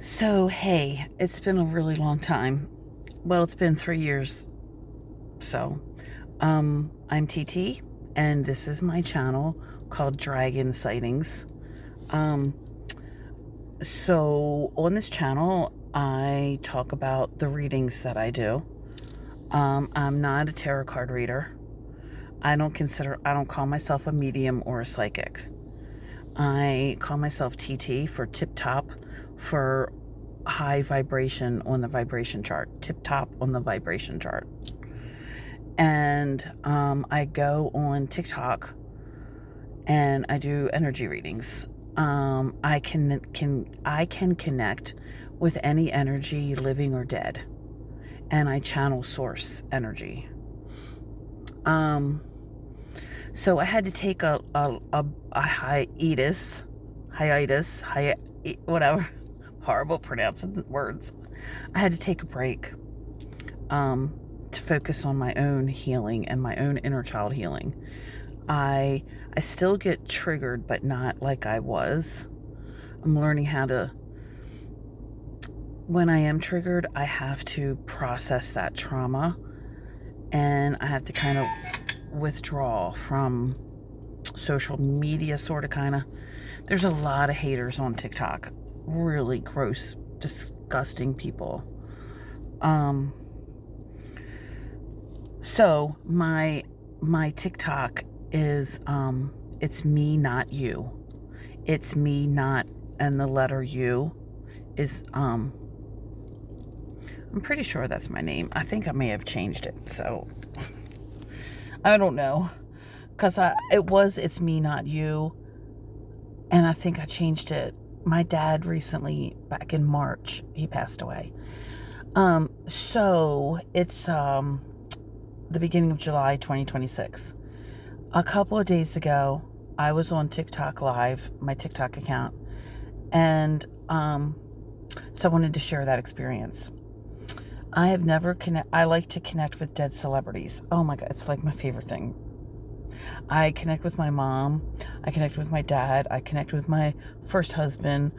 So, hey, it's been a really long time. Well, it's been 3 years. So, I'm TT, and this is my channel called Dragon Sightings. Um, so, on this channel, I talk about the readings that I do. I'm not a tarot card reader. I don't call myself a medium or a psychic. I call myself TT for tip top, for high vibration on the vibration chart, tip top on the vibration chart. And I go on TikTok and I do energy readings. I can connect with any energy, living or dead, and I channel source energy. So I had to take a whatever, horrible pronouncing words. I had to take a break to focus on my own healing and my own inner child healing. I still get triggered, but not like I was. I'm learning how to, when I am triggered, I have to process that trauma, and I have to kind of withdraw from social media, sort of, kind of. There's a lot of haters on TikTok. Really gross, disgusting people. So my TikTok is it's me, not you. It's me, not, and the letter U is I'm pretty sure that's my name. I think I may have changed it, so I don't know, because it's me, not you, and I think I changed it. My dad recently, back in March, he passed away. So it's the beginning of July 2026. A couple of days ago, I was on TikTok Live, my TikTok account, and so I wanted to share that experience. I like to connect with dead celebrities. Oh my God, it's like my favorite thing. I connect with my mom. I connect with my dad. I connect with my first husband.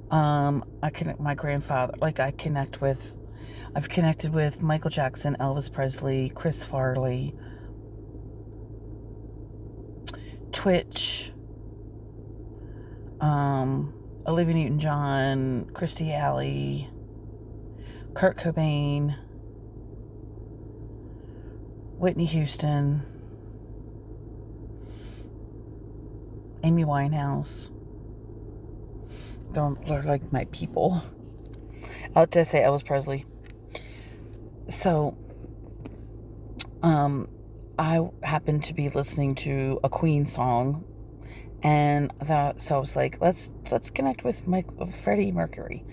I connect with my grandfather. I've connected with Michael Jackson, Elvis Presley, Chris Farley, Twitch, Olivia Newton-John, Christy Alley, Kurt Cobain, Whitney Houston, Amy Winehouse. They're like my people. I'll just say Elvis Presley. So, I happened to be listening to a Queen song, and so I was like, let's connect with Freddie Mercury.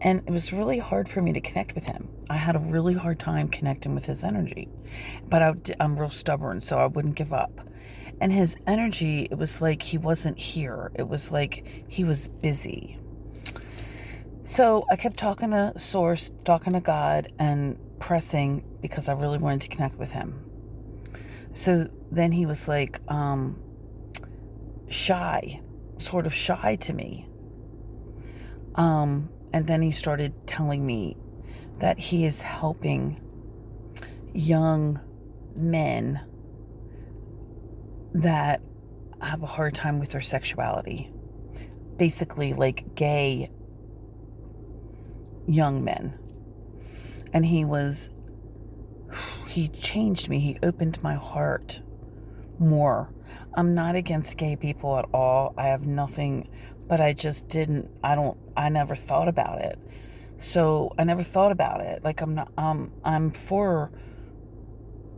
And it was really hard for me to connect with him. I had a really hard time connecting with his energy, but I'm real stubborn, so I wouldn't give up. And his energy, it was like he wasn't here. It was like he was busy. So I kept talking to Source, talking to God, and pressing, because I really wanted to connect with him. So then he was like sort of shy to me. And then he started telling me that he is helping young men that have a hard time with their sexuality. Basically, like gay young men. And he changed me. He opened my heart more. I'm not against gay people at all. I have nothing, but I never thought about it. So I never thought about it. Like, I'm for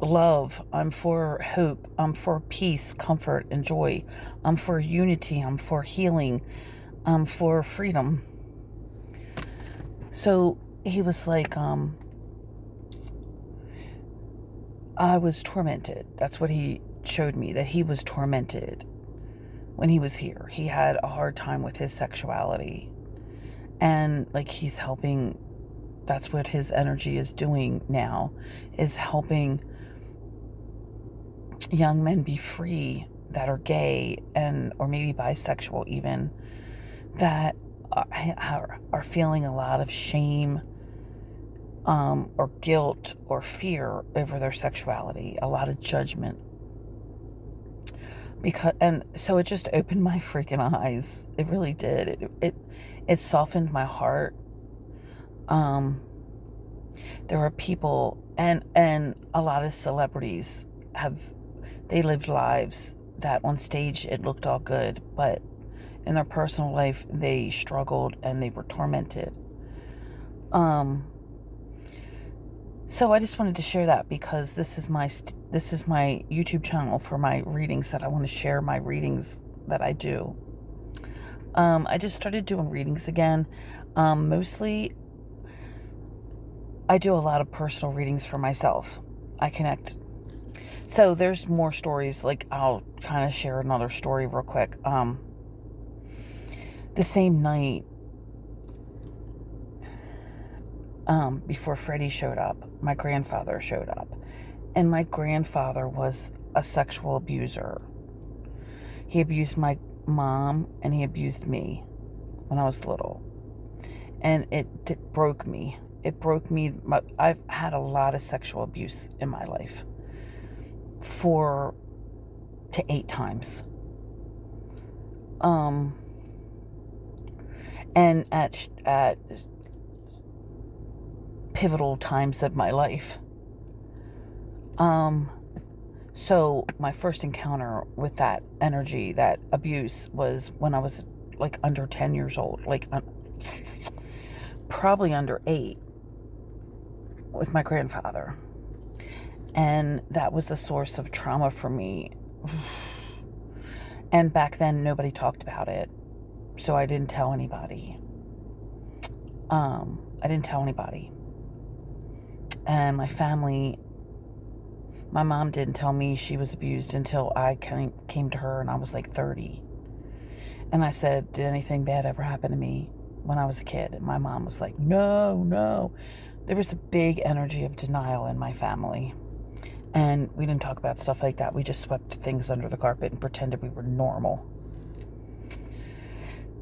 love. I'm for hope. I'm for peace, comfort, and joy. I'm for unity. I'm for healing. I'm for freedom. So he was like, I was tormented. That's what he showed me, that he was tormented when he was here. He had a hard time with his sexuality. And like, he's helping, that's what his energy is doing now, is helping young men be free that are gay or maybe bisexual even, that are feeling a lot of shame, or guilt or fear over their sexuality, a lot of judgment. And so it just opened my freaking eyes. It really did. It softened my heart. There were people and a lot of celebrities they lived lives that on stage it looked all good, but in their personal life they struggled and they were tormented. So I just wanted to share that because this is my YouTube channel for my readings, that I want to share my readings that I do. I just started doing readings again. Mostly I do a lot of personal readings for myself. I connect. So there's more stories. Like, I'll kind of share another story real quick. The same night, before Freddie showed up, my grandfather showed up. And my grandfather was a sexual abuser. He abused my mom and he abused me when I was little. And it broke me. It broke me. I've had a lot of sexual abuse in my life. 4 to 8 times. And at pivotal times of my life. So my first encounter with that energy, that abuse, was when I was like under 10 years old, like probably under 8, with my grandfather. And that was a source of trauma for me. And back then nobody talked about it, so I didn't tell anybody. And my family, my mom didn't tell me she was abused until I came to her and I was like 30. And I said, did anything bad ever happen to me when I was a kid? And my mom was like, no. There was a big energy of denial in my family. And we didn't talk about stuff like that. We just swept things under the carpet and pretended we were normal.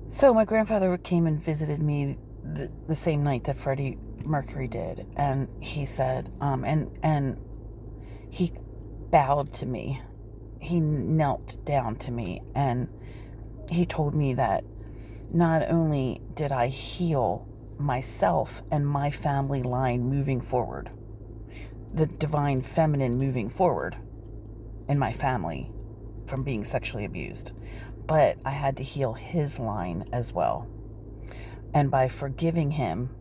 So my grandfather came and visited me the same night that Freddie Mercury did. And he said, and he bowed to me. He knelt down to me. And he told me that not only did I heal myself and my family line moving forward, the divine feminine moving forward in my family from being sexually abused, but I had to heal his line as well. And by forgiving him,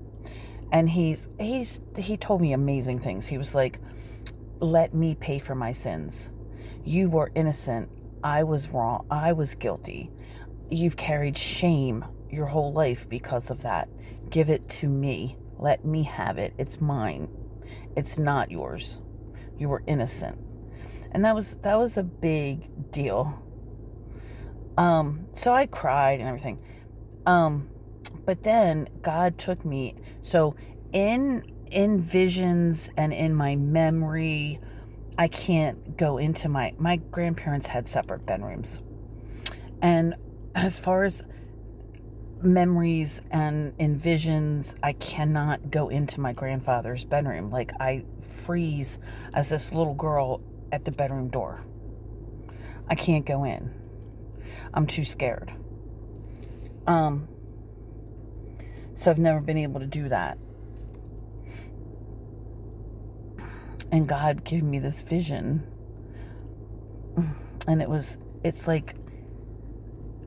and he told me amazing things. He was like, let me pay for my sins. You were innocent. I was wrong. I was guilty. You've carried shame your whole life because of that. Give it to me. Let me have it. It's mine. It's not yours. You were innocent. And that was a big deal. So I cried and everything. But then God took me. So in visions and in my memory, I can't go into my grandparents had separate bedrooms. And as far as memories and in visions, I cannot go into my grandfather's bedroom. Like, I freeze as this little girl at the bedroom door. I can't go in. I'm too scared. So I've never been able to do that. And God gave me this vision. And it's like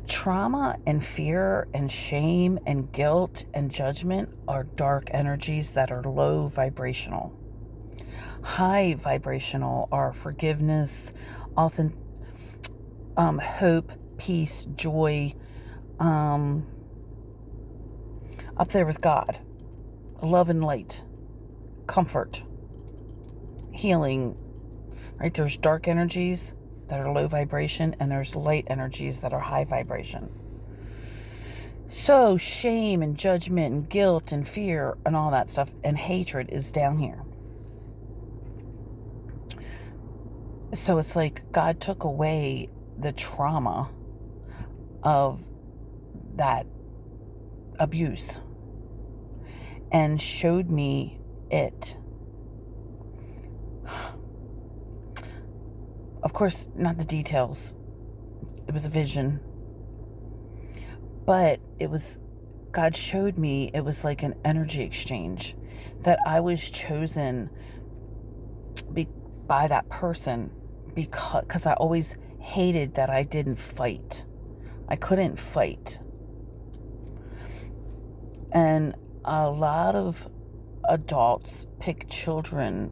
trauma and fear and shame and guilt and judgment are dark energies that are low vibrational. High vibrational are forgiveness, hope, peace, joy, up there with God, love and light, comfort, healing, right? There's dark energies that are low vibration, and there's light energies that are high vibration. So shame and judgment and guilt and fear and all that stuff and hatred is down here. So it's like God took away the trauma of that abuse and showed me it. Of course, not the details. It was a vision. But God showed me it was like an energy exchange, that I was chosen by that person because I always hated that I didn't fight. I couldn't fight. And a lot of adults pick children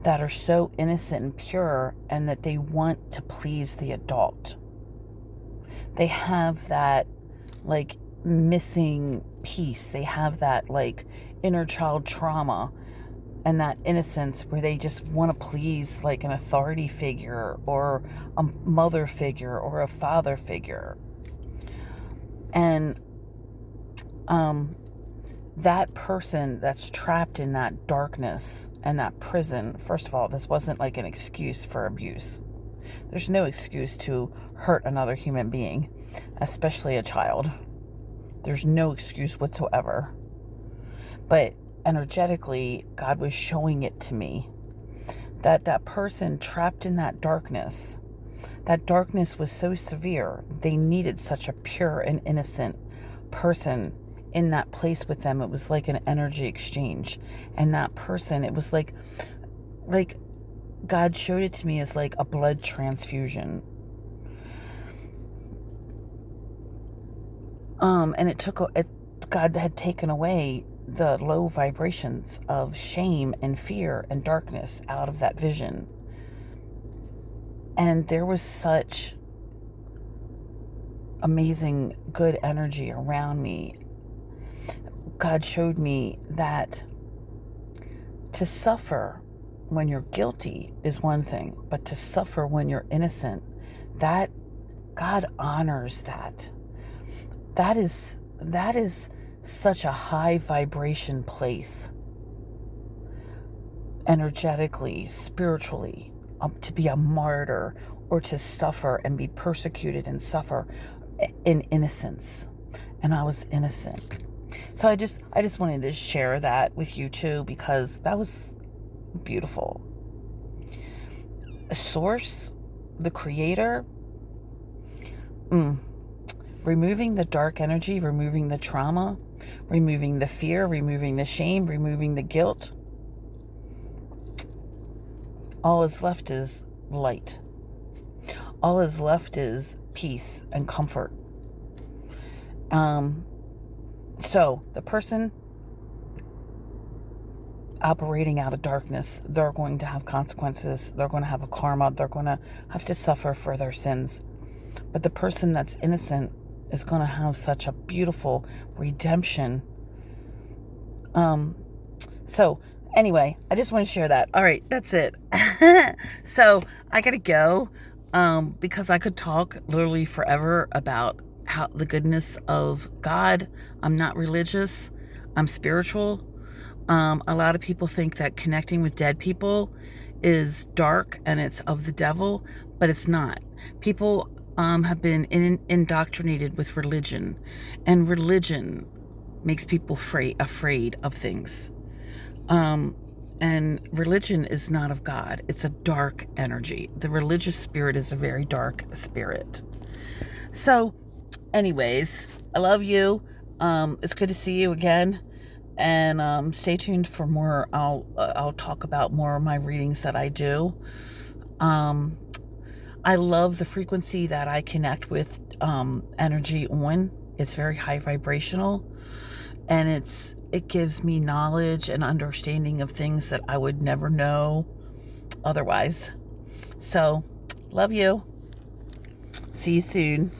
that are so innocent and pure, and that they want to please the adult. They have that like missing piece. They have that like inner child trauma and that innocence where they just want to please like an authority figure or a mother figure or a father figure. And that person that's trapped in that darkness and that prison, first of all, this wasn't like an excuse for abuse. There's no excuse to hurt another human being, especially a child. There's no excuse whatsoever. But energetically, God was showing it to me that that person trapped in that darkness was so severe. They needed such a pure and innocent person in that place with them. It was like an energy exchange. And that person, it was like God showed it to me as like a blood transfusion. And God had taken away the low vibrations of shame and fear and darkness out of that vision. And there was such amazing good energy around me. God showed me that to suffer when you're guilty is one thing, but to suffer when you're innocent, that God honors that. That is such a high vibration place, energetically, spiritually, to be a martyr or to suffer and be persecuted and suffer in innocence. And I was innocent. So I just wanted to share that with you too, because that was beautiful. A source, the creator, removing the dark energy, removing the trauma, removing the fear, removing the shame, removing the guilt. All is left is light. All is left is peace and comfort. So the person operating out of darkness, they're going to have consequences. They're going to have a karma. They're going to have to suffer for their sins. But the person that's innocent is going to have such a beautiful redemption. So anyway, I just want to share that. All right, that's it. So I got to go, because I could talk literally forever about how the goodness of God. I'm not religious. I'm spiritual. A lot of people think that connecting with dead people is dark and it's of the devil, but it's not. People have been indoctrinated with religion, and religion makes people afraid of things. And religion is not of God. It's a dark energy. The religious spirit is a very dark spirit. So anyways, I love you. It's good to see you again. And stay tuned for more. I'll talk about more of my readings that I do. I love the frequency that I connect with energy on. It's very high vibrational, and it gives me knowledge and understanding of things that I would never know otherwise. So, love you. See you soon.